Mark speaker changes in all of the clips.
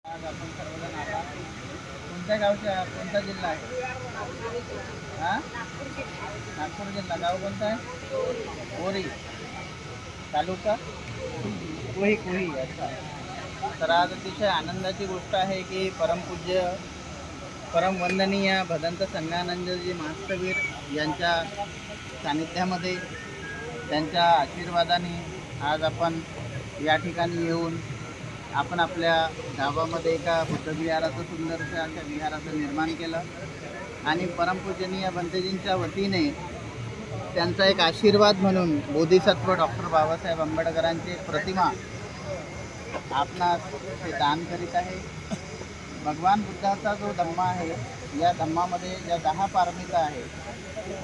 Speaker 1: आज आपण सर्वजण आला. कोणत्या गावच्या, कोणता जिल्हा आहे? हां, नागपूर जिल्हा. गाव कोणतं आहे? बोरी. तालुका कोही. कोही. अच्छा. तर आज अतिशय आनंदाची गोष्ट आहे की परमपूज्य परमवंदनीय भदंत संघानंदजी महास्तवीर यांच्या सानिध्यामध्ये त्यांच्या आशीर्वादाने आज आपण या ठिकाणी येऊन आपण आपल्या गावामध्ये एका बुद्धविहाराचं सुंदरशा अशा विहाराचं निर्माण केलं आणि परमपूजनीय भंतेजींच्या वतीने त्यांचा एक आशीर्वाद म्हणून बोधिसत्व डॉक्टर बाबासाहेब आंबेडकरांची एक प्रतिमा आपणास ते दान करीत आहे. भगवान बुद्धाचा जो धम्मा आहे, या धम्मामध्ये ज्या 10 पारमिता आहेत,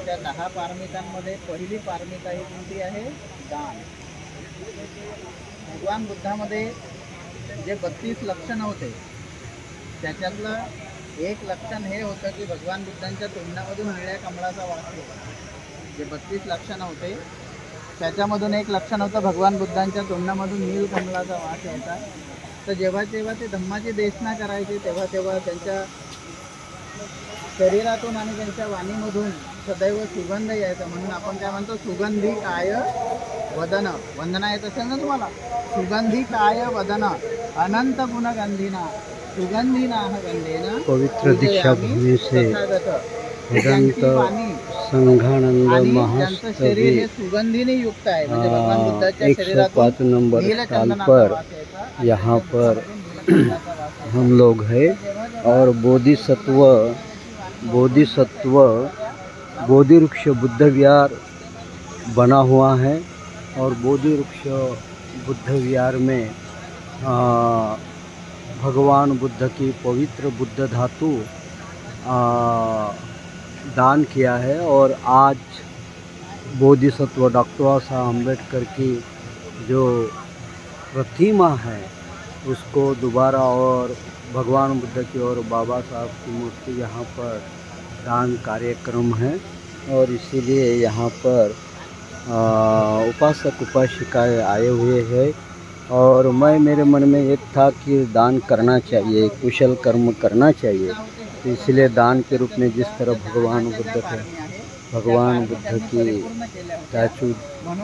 Speaker 1: त्या 10 पारमितांमध्ये पहिली पारमिता ही कोणती आहे? दान. भगवान बुद्धामध्ये जे 32 लक्षण होते, त्याच्यातलं एक लक्षण हे होतं की भगवान बुद्धांच्या तोंडामधून निळ्या कमळाचा वास होता. जे 32 लक्षणं होते त्याच्यामधून एक लक्षण होतं भगवान बुद्धांच्या तोंडामधून नील कमळाचा वास यायचा. तर जेव्हा जेव्हा ते धम्माची देशना करायचे तेव्हा तेव्हा त्यांच्या शरीरातून आणि त्यांच्या वाणीमधून सदैव सुगंध यायचा. म्हणून आपण काय म्हणतो? सुगंधी काय वदन. वंदना येत असेल ना तुम्हाला? सुगंधी काय वदन अनंत गुणगंधीना सुगंधीना गंधेना
Speaker 2: पवित्र दीक्षा भूमि से भदंत संघानंद महास्तवीर
Speaker 1: सुगंधीने युक्त है. म्हणजे भगवान बुद्धाच्या
Speaker 2: 105 नंबर स्थान पर यहाँ पर हम लोग हैं और बोधिसत्व बोधि वृक्ष बुद्ध विहार बना हुआ है और बोधि वृक्ष बुद्ध विहार में भगवान बुद्ध की पवित्र बुद्ध धातु दान किया है और आज बोधिसत्व डॉक्टर साहब अम्बेडकर की जो प्रतिमा है उसको दोबारा और भगवान बुद्ध की और बाबा साहब की मूर्ति यहाँ पर दान कार्यक्रम है और इसीलिए यहाँ पर उपासक उपासिकाएँ आए हुए हैं और मेरे मन में एक था कि दान करना चाहिए, कुशल कर्म करना चाहिए. तो इसलिए दान के रूप में जिस तरह भगवान बुद्ध की स्टैचू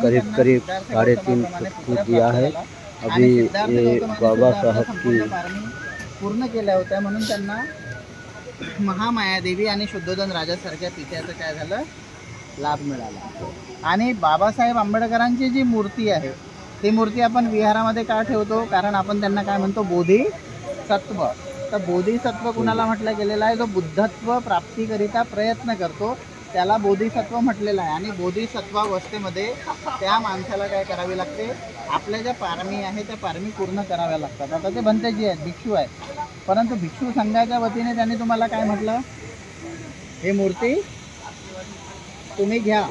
Speaker 2: करीब 3.5 फुट की दिया है. अभी ये बाबा साहब की
Speaker 1: पूर्ण केल्या होत्या म्हणून त्यांना महामायादेवी आणि शुद्धोधन राजासारख्या पित्याचं काय झालं? लाभ मिळाला. आणि बाबासाहेब आंबेडकरांची जी मूर्ती आहे ती मूर्ती आपण विहारामध्ये का ठेवतो? कारण आपण त्यांना काय म्हणतो? बोधिसत्व. तर बोधिसत्व कुणाला म्हटलं गेलेलं आहे? जो बुद्धत्व प्राप्तीकरिता प्रयत्न करतो त्याला बोधिसत्व म्हटलेलं आहे. आणि बोधिसत्वावस्थेमध्ये त्या माणसाला काय करावे लागते? आपल्या ज्या पारमी आहे त्या पारमी पूर्ण कराव्या लागतात. आता ते भंतेजी आहेत, भिक्षू आहेत, परंतु भिक्षू संघाच्या वतीने त्यांनी तुम्हाला काय म्हटलं? हे मूर्ती तुम्ही घ्या.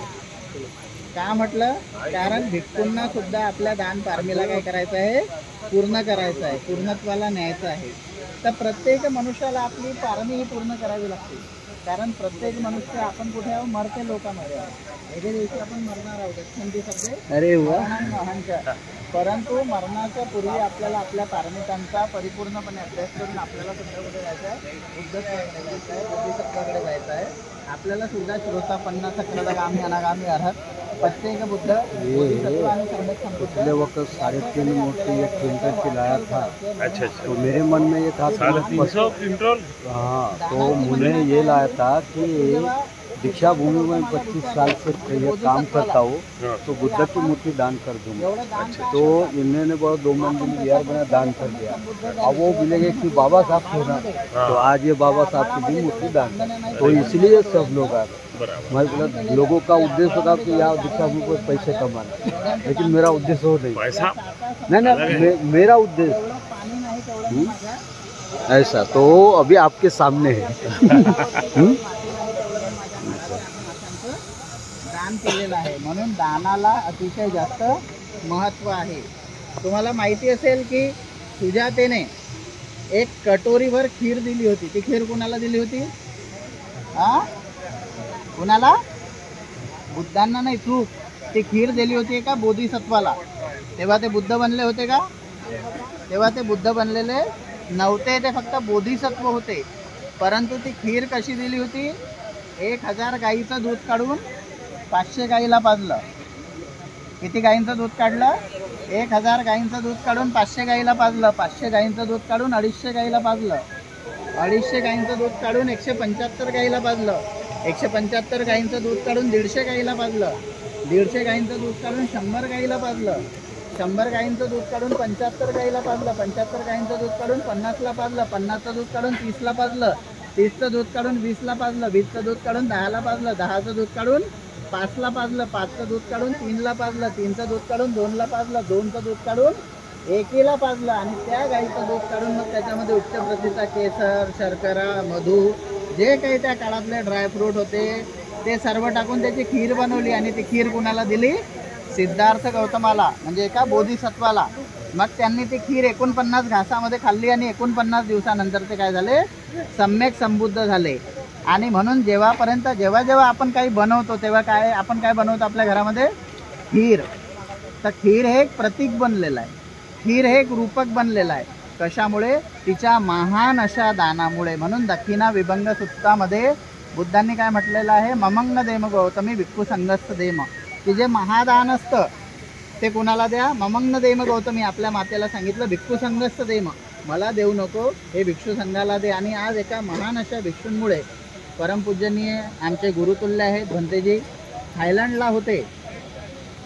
Speaker 1: का म्हटलं? कारण भिक्षूंना सुद्धा आपल्या दान पारमीला काय करायचं आहे? पूर्ण करायचं आहे, पूर्णत्वाला न्यायचं आहे. तर प्रत्येक मनुष्याला आपली पारमी ही पूर्ण करावी लागते. कारण प्रत्येक मनुष्य आपण कुठे आहोत? मरते लोकांमध्ये आहोत. एके दिवशी आपण मरणार आहोत. संधी सध्या
Speaker 2: अरे वा.
Speaker 1: परंतु मरणाच्या पूर्वी आपल्याला आपल्या पारमितांचा परिपूर्णपणे अभ्यास करून आपल्याला सुद्धा कुठे जायचं आहे? बुद्धत्वाकडे जायचं आहे, बोधिसत्वाकडे जायचं आहे. आपल्याला सुद्धा श्रोतापन्न सक्रागामी अनागामी अर्हत प्रत्येक बुद्ध बोधिसत्व आणि सम्यक संपूर्ण.
Speaker 2: पिछले वक्त 3.5 मूर्ति 1 क्विंटल की लाया था. अच्छा. तो मेरे मन में ये था 350 क्विंटल. हाँ, तो मुझे ये लाया था कि दीक्षा भूमि में 25 साल से ये काम करता हूँ तो बुद्ध की मूर्ति दान कर दूँगा. तो इन्होंने बड़ा 2 मंजिल विहार बना दान कर दिया. अब वो मिलेंगे कि बाबा साहब थे ना, तो आज ये बाबा साहब की भी मूर्ति दान कर. तो इसलिए सब लोग आ गए. मैं बोला लोगों का उद्देश्य था कि यार दीक्षा भूमि पर पैसे कमाना, लेकिन मेरा उद्देश्य वो नहीं. पैसा नहीं, मेरा उद्देश्य ऐसा तो अभी आपके सामने है.
Speaker 1: दान केलेलं आहे म्हणून दानाला अतिशय जास्त महत्त्व आहे. तुम्हाला माहिती असेल की सुजातेने एक कटोरीभर खीर दिली होती. ती खीर कुणाला दिली होती? कुणाला? बुद्धांना नाही. चूक. ती खीर दिली होती का बोधिसत्वाला. तेव्हा ते बुद्ध बनले होते का? तेव्हा ते बुद्ध बनलेले नव्हते, ते फक्त बोधिसत्व होते. परंतु ती खीर कशी दिली होती? 1000 गाईचं दूध काढून 500 गाईला पाजलं. किती गाईंचं दूध काढलं? 1000 गाईंचं दूध काढून 500 गाईला पाजलं. 500 गाईंचं दूध काढून 250 गाईला पाजलं. 250 गाईंचं दूध काढून 175 गाईला पाजलं. 175 गाईंचं दूध काढून 150 गाईला पाजलं. 150 गाईंचं दूध काढून 100 गाईला पाजलं. 100 गाईंचं दूध काढून 75 गाईला पाजलं. 75 गाईंचं दूध काढून 50ला पाजलं. 50चं दूध काढून 30ला पाजलं. 30चं दूध काढून 20ला पाजलं. 20चं दूध काढून 10ला पाजलं. 10चं दूध काढून 5ला पाजलं. 5चं दूध काढून 3ला पाजलं. 3चं दूध काढून 2ला पाजलं. 2चं दूध काढून 1ला पाजलं. आणि त्या गाईचं दूध काढून मग त्याच्यामध्ये उच्च प्रतीचा केसर, शर्करा, मधू, जे काही त्या काळातले ड्रायफ्रूट होते ते सर्व टाकून त्याची खीर बनवली. आणि ती खीर कुणाला दिली? सिद्धार्थ गौतमाला, म्हणजे एका बोधिसत्वाला. मग त्यांनी ती खीर 49 घासामध्ये खाल्ली आणि 49 दिवसानंतर ते काय झाले? सम्यक संबुद्ध झाले. आणि म्हणून जेव्हा आपण काही बनवतो तेव्हा आपण काय बनवतो आपल्या घरामध्ये? खीर. तर खीर हे एक प्रतीक बनलेलं आहे. खीर हे एक रूपक बनलेलं आहे. कशामुळे? तिच्या महान अशा दानामुळे. म्हणून दक्षिणा विभंग सुत्तामध्ये बुद्धांनी काय म्हटलेलं आहे? ममंग देम गौतमी भिक्खू संगस्त देम. की जे महादान असतं ते कुणाला द्या? ममंग देम गौतमी. आपल्या मातेला सांगितलं भिक्खू संगस्त देम, मला देऊ नको, हे भिक्षू संघाला दे. आणि आज एका महान अशा भिक्षूंमुळे, परमपूजनीय आमचे गुरुतुल्य आहेत भंतेजी, थायलंडला होते,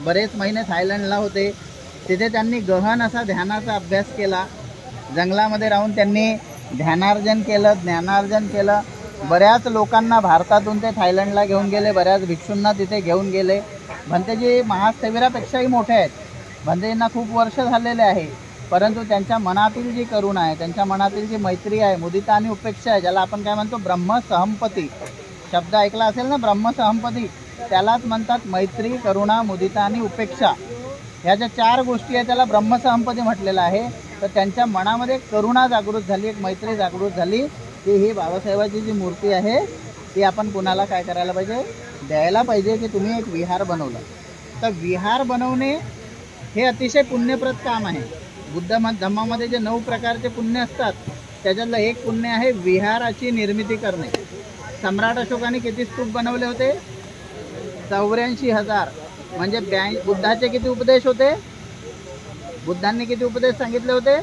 Speaker 1: बरेच महिने थायलंडला होते. तिथे त्यांनी गहन असा ध्यानाचा अभ्यास केला. जंगलामध्ये राहून त्यांनी ध्यानार्जन केलं, ज्ञानार्जन केलं. बऱ्याच लोकांना भारतातून ते थायलंडला घेऊन गेले. बऱ्याच भिक्षूंना तिथे घेऊन गेले. भंतेजी महास्थविरापेक्षाही मोठे आहेत. भंतेजींना खूप वर्ष झालेले आहे. परंतु त्यांच्या मनातील जी करुणा आहे, त्यांच्या मनातील जी मैत्री आहे, मुदिता आणि उपेक्षा आहे, ज्याला आपण काय म्हणतो? ब्रह्मसहमपती शब्द ऐकला असेल ना, ब्रह्मसहमपती. त्यालाच म्हणतात मैत्री, करुणा, मुदिता आणि उपेक्षा. ह्या ज्या 4 गोष्टी आहेत त्याला ब्रह्मसहमपती म्हटलेलं आहे. तर त्यांच्या मनामध्ये करुणा जागृत झाली, एक मैत्री जागृत झाली की ही बाबासाहेबाची जी मूर्ती आहे ती आपण कुणाला काय करायला पाहिजे? द्यायला पाहिजे. की तुम्ही एक विहार बनवलं. तर विहार बनवणे हे अतिशय पुण्यप्रद काम आहे. बुद्ध धम्मामध्ये जे 9 प्रकारचे पुण्य असतात त्याच्यातलं एक पुण्य आहे विहाराची निर्मिती करणे. सम्राट अशोकाने किती स्तूप बनवले होते? 84,000. म्हणजे बुद्धाचे किती उपदेश होते? बुद्धांनी किती उपदेश सांगितले होते?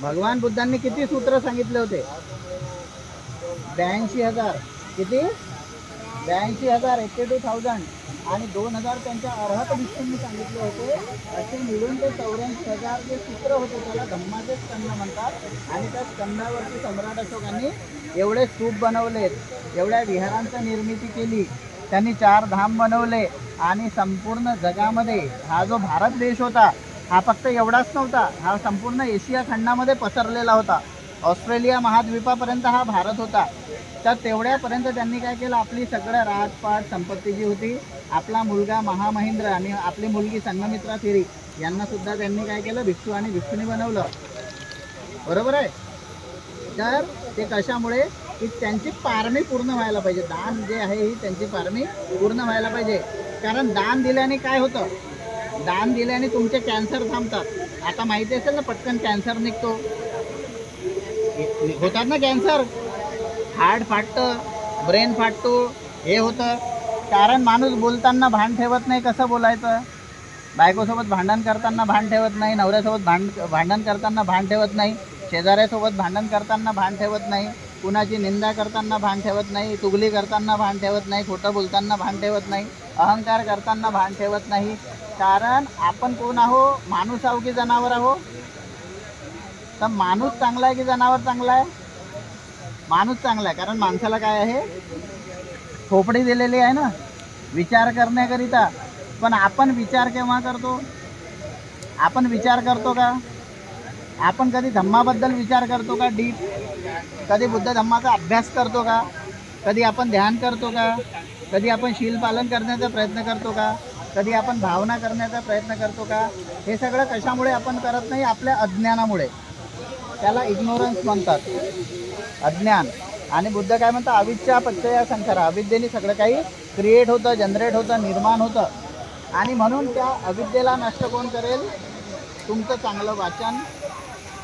Speaker 1: भगवान बुद्धांनी किती सूत्र सांगितले होते? 82,000. किती? 82,000, 82,000. आणि 2,000 त्यांच्या अर्हत भिक्षूंनी सांगितले होते. असे मिळून ते 84,000 जे सूत्र होते त्याला धम्माचे स्कंद म्हणतात. आणि त्या स्कंदावरती सम्राट अशोकांनी एवढे स्तूप बनवलेत, एवढ्या विहारांची निर्मिती केली. त्यांनी 4 धाम बनवले. आणि संपूर्ण जगामध्ये हा जो भारत देश होता हा फक्त एवढाच नव्हता, हा संपूर्ण एशिया खंडामध्ये पसरलेला होता. ऑस्ट्रेलिया महाद्वीपापर्यंत हा भारत होता. तर तेवढ्यापर्यंत त्यांनी काय केलं? आपली सगळं राजपाट संपत्ती जी होती, आपला मुलगा महामहिंद्र आणि आपली मुलगी संघमित्रा थिरी यांना सुद्धा त्यांनी काय केलं? भिक्षू आणि भिक्षुणी बनवलं. बरोबर आहे? तर ते कशामुळे? की त्यांची पारमी पूर्ण व्हायला पाहिजे. दान जे आहे ही त्यांची पारमी पूर्ण व्हायला पाहिजे. कारण दान दिल्याने काय होतं? दान दिल्याने तुमचे कॅन्सर थांबतात. आता माहिती असेल ना, पटकन कॅन्सर निघतो, होतात ना कॅन्सर, हार्ट फाटतं, ब्रेन फाटतो, हे होतं. कारण माणूस बोलताना भान ठेवत नाही कसं बोलायचं. बायकोसोबत भांडण करताना भान ठेवत नाही, नवऱ्यासोबत भांडण करताना भान ठेवत नाही, शेजाऱ्यासोबत भांडण करताना भान ठेवत नाही, कुणाची निंदा करताना भान ठेवत नाही, चुगली करताना भान ठेवत नाही, खोटं बोलताना भान ठेवत नाही, अहंकार करताना भान ठेवत नाही. कारण आपण कोण आहो? माणूस आहो की जनावर आहो? तर माणूस चांगला आहे की जनावर चांगला आहे? माणूस चांगला आहे. कारण माणसाला काय आहे? खोपडी दिलेली आहे ना विचार करण्याकरिता. पण आपण विचार केव्हा करतो? आपण विचार करतो का? आपण कधी धम्माबद्दल विचार करतो का डीप? कधी बुद्ध धम्माचा अभ्यास करतो का? कधी आपण ध्यान करतो का? कधी आपण शील पालन करण्याचा प्रयत्न करतो का? कधी आपण भावना करण्याचा प्रयत्न करतो का? हे सगळं कशामुळे आपण करत नाही? आपल्या अज्ञानामुळे. त्याला इग्नोरन्स म्हणतात, अज्ञान. आणि बुद्ध काय म्हणतात? अविद्या पच्चया संखारा. अविद्येने सगळं काही क्रिएट होतं, जनरेट होतं, निर्माण होतं. आणि म्हणून त्या अविद्येला नष्ट कोण करेल? तुमचं चांगलं वाचन,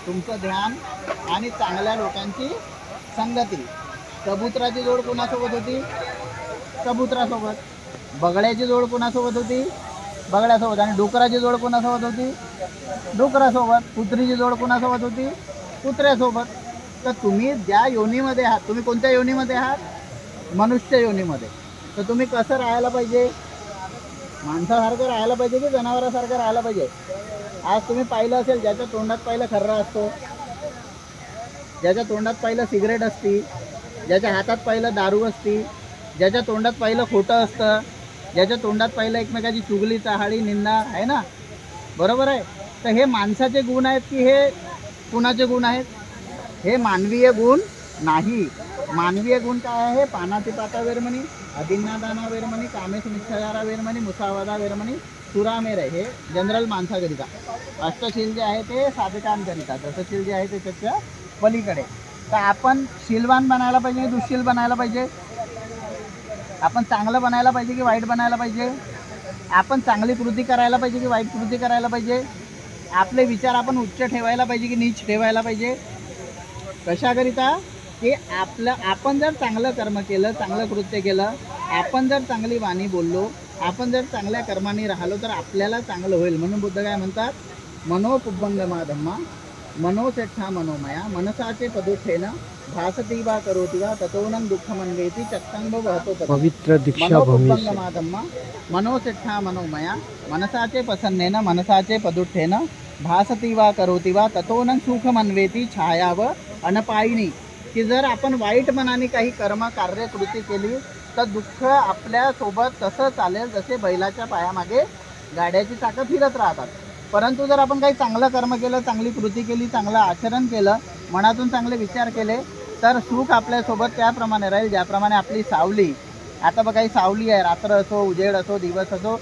Speaker 1: तुमचं ध्यान आणि चांगल्या लोकांची संगती. कबुतराची जोड कोणासोबत होती? कबुतरासोबत. बगड्याची जोड कोणासोबत होती? बगड्यासोबत. आणि डुकराची जोड कोणासोबत होती? डुकरासोबत. कुत्रीची जोड कोणासोबत होती? कुत्र्यासोबत. तर तुम्ही ज्या योनीमध्ये आहात, तुम्ही कोणत्या योनीमध्ये आहात? मनुष्य योनीमध्ये. तर तुम्ही कसं राहायला पाहिजे? माणसासारखं राहायला पाहिजे की जनावरासारखं राहायला पाहिजे? आज तुम्ही पाहिलं असेल, ज्याच्या तोंडात पाहिलं खर्रा असतो, ज्याच्या तोंडात पाहिलं सिगरेट असती, ज्याच्या हातात पाहिलं दारू असती, ज्याच्या तोंडात पाहिलं खोटं असतं, ज्याच्या तोंडात पाहिलं एकमेकाची चुगली चहाडी निंदा आहे ना, बरोबर आहे? तर हे माणसाचे गुण आहेत की हे कुणाचे गुण आहेत? हे मानवीय गुण नाही. मानवीय गुण काय आहे? पानातिपाता वेरमणी, अदिन्नादाना वेरमणी, कामेश मिच्छाचारा वेरमणी, मुसावादा वेरमणी, सुरामेर आहे. हे जनरल माणसाकरिता. अष्टशील जे आहे ते साधकांकरिता, दशशील जे आहे ते त्याच्या पलीकडे. तर आपण शीलवान बनायला पाहिजे की दुःशील बनायला पाहिजे? आपण चांगलं बनायला पाहिजे की वाईट बनायला पाहिजे? आपण चांगली कृती करायला पाहिजे की वाईट कृती करायला पाहिजे? आपले विचार आपण उच्च ठेवायला पाहिजे की नीच ठेवायला पाहिजे? कशाकरिता? की आपण जर चांगलं कर्म केलं, चांगलं कृत्य केलं, आपण जर चांगली वाणी बोललो, आपण जर चांगल्या कर्माने राहिलो तर आपल्याला चांगलं होईल. म्हणून बुद्ध काय म्हणतात? मनोपुब्बंगमा धम्मा मनोसेठा मनोमया मनसाचे पदुठेन भासती वा करोति वा ततोनं दुःखमन्वेति चक्कंब वहतो तत्.
Speaker 2: पवित्र दीक्षा
Speaker 1: मनोपुब्बंगमा धम्मा मनोसेठा मनोमया मनसाचे प्रसन्नेन मनसाचे पदुठेन भासती वा करोति वा ततोनं सुखमन्वेति छायाव अनपायिनी. की जर आपण वाईट मनाने काही कर्म कार्य कृती केली तर दुःख आपल्यासोबत तसं चालेल जसे बैलाच्या पायामागे गाड्याची चाकं फिरत राहतात. परंतु जर आपण काही चांगलं कर्म केलं, चांगली कृती केली, चांगलं आचरण केलं, मनातून चांगले विचार केले तर सुख आपल्यासोबत त्याप्रमाणे राहील ज्याप्रमाणे आपली सावली. आता बघा, ही सावली आहे, रात्र असो, उजेड असो, दिवस असो,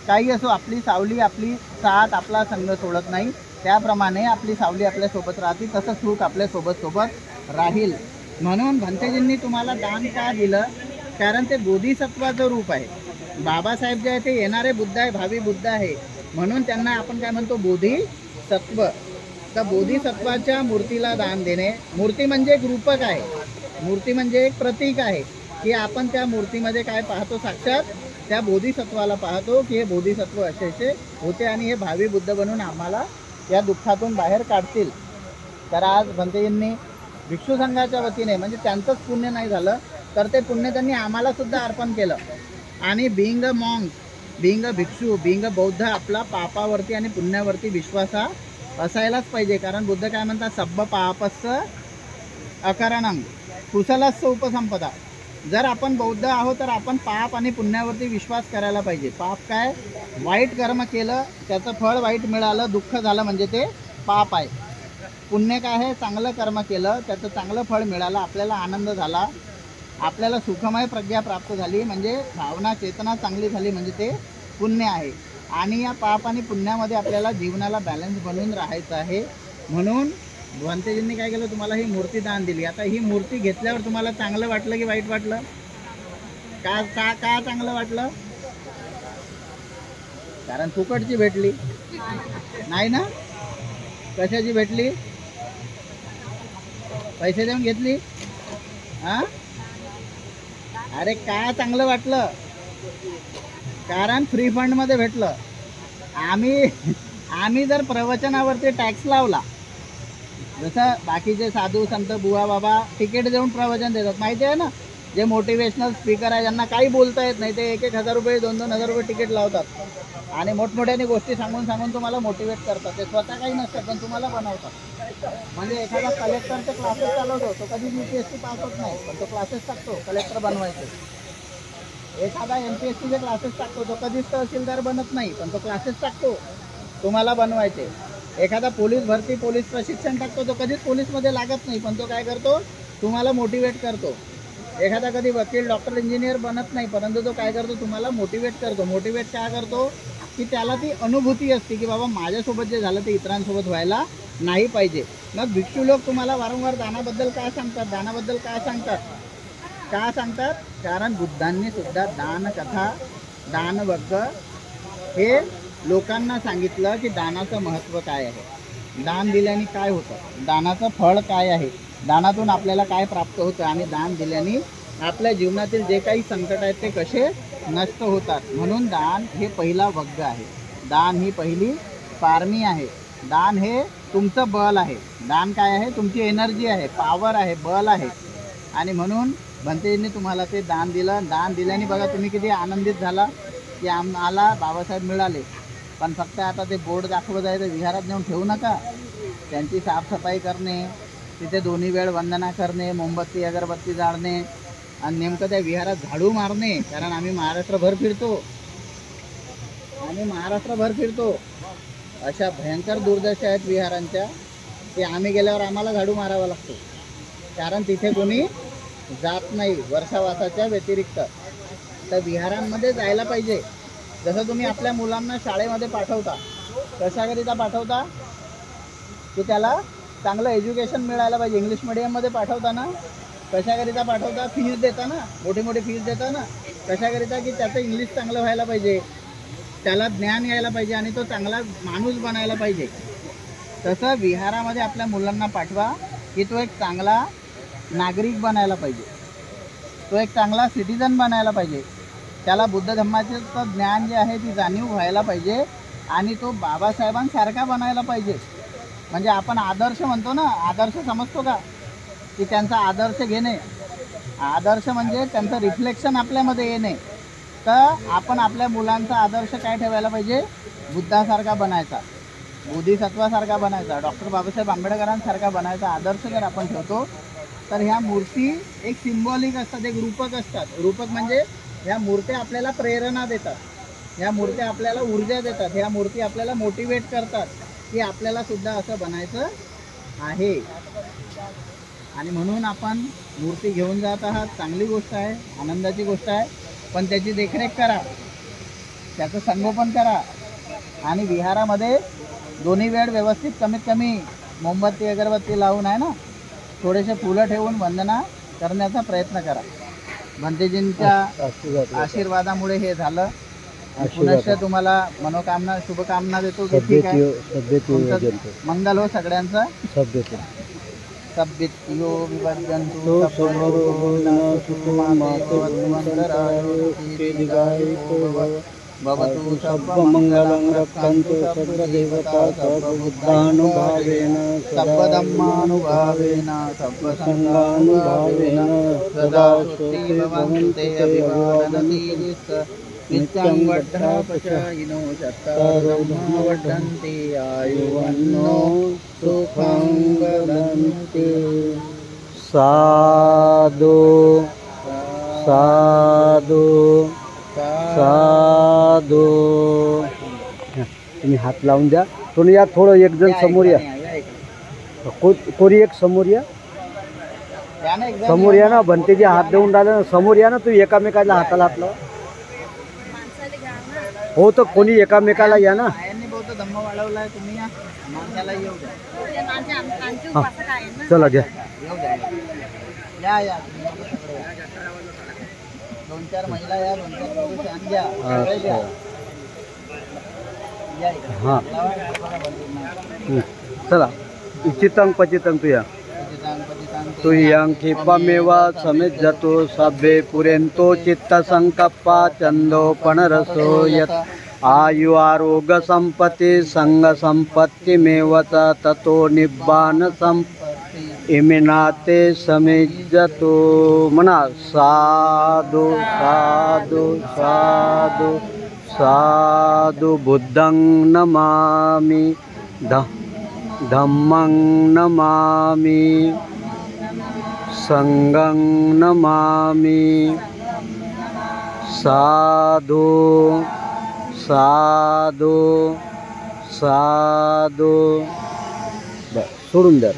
Speaker 1: काही असो, आपली सावली आपली साथ आपला संग सोडत नाही. त्याप्रमाणे आपली सावली आपल्यासोबत राहते, तसं सुख आपल्यासोबत राहील. म्हणून भंतेजींनी तुम्हाला दान का दिलं? कारण ते बोधिसत्वाचं रूप आहे. बाबासाहेब जे आहे ते येणारे बुद्ध आहे, भावी बुद्ध आहे. म्हणून त्यांना आपण काय म्हणतो? बोधिसत्व. तर बोधिसत्वाच्या मूर्तीला दान देणे. मूर्ती म्हणजे एक रूपक आहे, मूर्ती म्हणजे एक प्रतीक आहे की आपण त्या मूर्तीमध्ये काय पाहतो? साक्षात त्या बोधिसत्वाला पाहतो की हे बोधिसत्व असे होते आणि हे भावी बुद्ध बनून आम्हाला या दुःखातून बाहेर काढतील. तर आज भंतेजींनी भिक्षू संघाच्या वतीने, म्हणजे त्यांचंच पुण्य नाही झालं तर ते पुण्य त्यांनी आम्हाला सुद्धा अर्पण केलं. आणि बिंग मॉन्क, बिंग भिक्षू, बिंग बौद्ध, आपला पापावरती आणि पुण्यावरती विश्वास हा असायलाच पाहिजे. कारण बुद्ध काय म्हणतात? सब्ब पापस्स अकारणं कुशलस्स उपसंपदा. जर आपण बौद्ध आहोत तर आपण पाप आणि पुण्यावरती विश्वास करायला पाहिजे. पाप काय? वाईट कर्म केलं, त्याचं फळ वाईट मिळालं, दुःख झालं म्हणजे ते पाप आहे. पुण्य काय आहे? चांगलं कर्म केलं, त्याचं चांगलं फळ मिळालं, आपल्याला आनंद झाला, आपल्याला सुखमय प्रज्ञा प्राप्त झाली, म्हणजे भावना चेतना चांगली झाली, म्हणजे ते पुण्य आहे. आणि या पाप आणि पुण्यामध्ये आपल्याला जीवनाला बॅलन्स बनवून राहायचं आहे. म्हणून भंतेजींनी काय केलं? तुम्हाला ही मूर्ती दान दिली. आता ही मूर्ती घेतल्यावर तुम्हाला चांगलं वाटलं की वाईट वाटलं? का का का चांगलं वाटलं? कारण फुकटची भेटली नाही ना. कशाची भेटली? पैसे देऊन घेतली? हां, अरे का चांगलं वाटलं? कारण फ्री फंडमध्ये भेटलं. आम्ही जर प्रवचनावरती टॅक्स लावला, जसं बाकीचे साधू संत बुवा बाबा तिकीट देऊन प्रवचन देतात, माहिती आहे ना, जे मोटिवेशनल स्पीकर आहे ज्यांना काही बोलता येत नाही ते 1,000 रुपये 2,000 रुपये तिकीट लावतात आणि मोठमोठ्याने गोष्टी सांगून तुम्हाला मोटिवेट करतात. ते स्वतः काही नसतात पण तुम्हाला बनवतात. म्हणजे एखादा कलेक्टरचे क्लासेस चालवतो, तो कधी UPSC पास होत नाही पण तो क्लासेस टाकतो कलेक्टर बनवायचे. एखादा MPSCचे क्लासेस टाकतो, तो कधीच तहसीलदार बनत नाही पण तो क्लासेस टाकतो तुम्हाला बनवायचे. एखादा पोलीस भरती पोलीस प्रशिक्षण टाकतो, तो कधीच पोलीसमध्ये लागत नाही पण तो काय करतो? तुम्हाला मोटिवेट करतो. एखादा कधी वकील डॉक्टर इंजिनियर बनत नाही परंतु तो काय करतो? तुम्हाला मोटिवेट करतो. मोटिवेट का करतो? की त्याला ती अनुभूती असते की बाबा माझ्यासोबत जे झालं ते इतरांसोबत व्हायला नाही पाहिजे. मग भिक्षू लोक तुम्हाला वारंवार दानाबद्दल का सांगतात? दानाबद्दल का सांगतात? का सांगतात? कारण बुद्धांनी सुद्धा दानकथा दानवर्ग हे लोकांना सांगितलं की दानाचं महत्त्व काय आहे. दान दिल्याने काय होतं, दानाचं फळ काय आहे, दानातून आपल्याला काय प्राप्त होतं आणि दान दिल्याने आपल्या जीवनातील जे काही संकट आहेत ते कसे नष्ट होतात. म्हणून दान हे पहिला वग्ग आहे, दान ही पहिली पारमी आहे, दान हे तुमचं बल आहे. दान काय आहे, तुमची एनर्जी आहे, पॉवर आहे, बल आहे. आणि म्हणून भंतेजींनी तुम्हाला ते दान दिलं. दान दिल्याने बघा तुम्ही किती आनंदित झाला की आम्हाला बाबासाहेब मिळाले. पण फक्त आता ते बोर्ड दाखवत आहे, ते विहारात नेऊन ठेवू नका. त्यांची साफसफाई करणे, तिथे दोन्ही वेळ वंदना करणे, मोमबत्ती अगरबत्ती जाळणे आणि नेमकं त्या विहारात झाडू मारणे. कारण आम्ही महाराष्ट्रभर फिरतो, अशा भयंकर दुर्दशा आहेत विहारांच्या की आम्ही गेल्यावर आम्हाला झाडू मारावा लागतो. कारण तिथे कोणी जात नाही वर्षावासाच्या व्यतिरिक्त. तर विहारांमध्ये जायला पाहिजे. जसं तुम्ही आपल्या मुलांना शाळेमध्ये पाठवता, कशाकरिता पाठवता की त्याला चांगलं एज्युकेशन मिळायला पाहिजे. इंग्लिश मिडियममध्ये पाठवता ना, कशाकरिता पाठवता, फीज देता ना, मोठी मोठी फीज देता ना, कशाकरिता की त्याचं इंग्लिश चांगलं व्हायला पाहिजे, त्याला ज्ञान यायला पाहिजे आणि तो चांगला माणूस बनायला पाहिजे. तसं विहारामध्ये आपल्या मुलांना पाठवा की तो एक चांगला नागरिक बनायला पाहिजे, तो एक चांगला सिटिझन बनायला पाहिजे. त्याला बुद्ध धम्माचं ज्ञान जे आहे ती जाणीव व्हायला पाहिजे आणि तो बाबासाहेबांसारखा बनायला पाहिजे. म्हणजे आपण आदर्श म्हणतो ना, आदर्श समजतो का, की त्यांचा आदर्श घेणे. आदर्श म्हणजे त्यांचं रिफ्लेक्शन आपल्यामध्ये येणे. तर आपण आपल्या मुलांचा आदर्श काय ठेवायला पाहिजे, बुद्धासारखा बनायचा, बोधिसत्वासारखा बनायचा, डॉक्टर बाबासाहेब आंबेडकरांसारखा बनायचा आदर्श जर आपण ठेवतो तर ह्या मूर्ती एक सिम्बॉलिक असतात, एक रूपक असतात. रूपक म्हणजे ह्या मूर्त्या आपल्याला प्रेरणा देतात, ह्या मूर्त्या आपल्याला ऊर्जा देतात, ह्या मूर्ती आपल्याला मोटिवेट करतात की आपल्याला सुद्धा असं बनायचं आहे. आणि म्हणून आपण मूर्ती घेऊन जात आहात, चांगली गोष्ट आहे, आनंदाची गोष्ट आहे. पण त्याची देखरेख करा, त्याचं संगोपन करा आणि विहारामध्ये दोन्ही वेळ व्यवस्थित कमीत कमी मोमबत्ती अगरबत्ती लावून आहे ना, थोडेसे फुलं ठेवून वंदना करण्याचा प्रयत्न करा. भंतेजींच्या आशीर्वादामुळे हे झालं. पुनश्च तुम्हाला मनोकामना शुभकामना देतो की ठीक आहे, मंगल हो सगळ्यांचं. सब्बित्यो विवर्धन्तु भवतु सर्वमङ्गलं रक्षन्तु सर्वदेवता सर्वबुद्धानुभावेन सर्वधम्मानुभावेन सर्वसङ्गानुभावेन सदा स्वस्ति भवन्तु ते अभिवादनतीरिस् नित्यं वड्ढापचायिनो चत्तारो वर्धन्ति आयुवन्नो सुखं वदन्ति.
Speaker 2: साधु साधु साधु. तुम्ही हात लावून द्या. तुम्ही या थोडं, एक जण समोर या, कोणी एक समोर या, समोर या ना. भंतेजी हात देऊन राहिले ना, समोर या ना. तुम्ही एकामेकाला हाताला हात लावा. हो, तर कोणी एकामेकाला या ना.
Speaker 1: बहुत धम्म वाढवलाय, तुम्ही या माणसाला येऊ द्या.
Speaker 2: चला घ्या,
Speaker 1: या 2-4 महिला या, 2-4 पुरुष आण घ्या, सगळे घ्या.
Speaker 2: हां चला. इचितं पचितं तुया तुयं क्षिपमेव समेत जातो सभ्ये पुरेंतो चित्तसंकप्पा चंदोपणरसो यत् आयु आरोग्य संपत्ति संग संपत्तिमेव ततो निब्बान संपत्ति इमिनाते समेजतो. म्हणा साधु साधु साधु साधु. बुद्धं नमामि धम्मं नमामि संघं नमामि. साधु साधु साधु. सोडून द्या.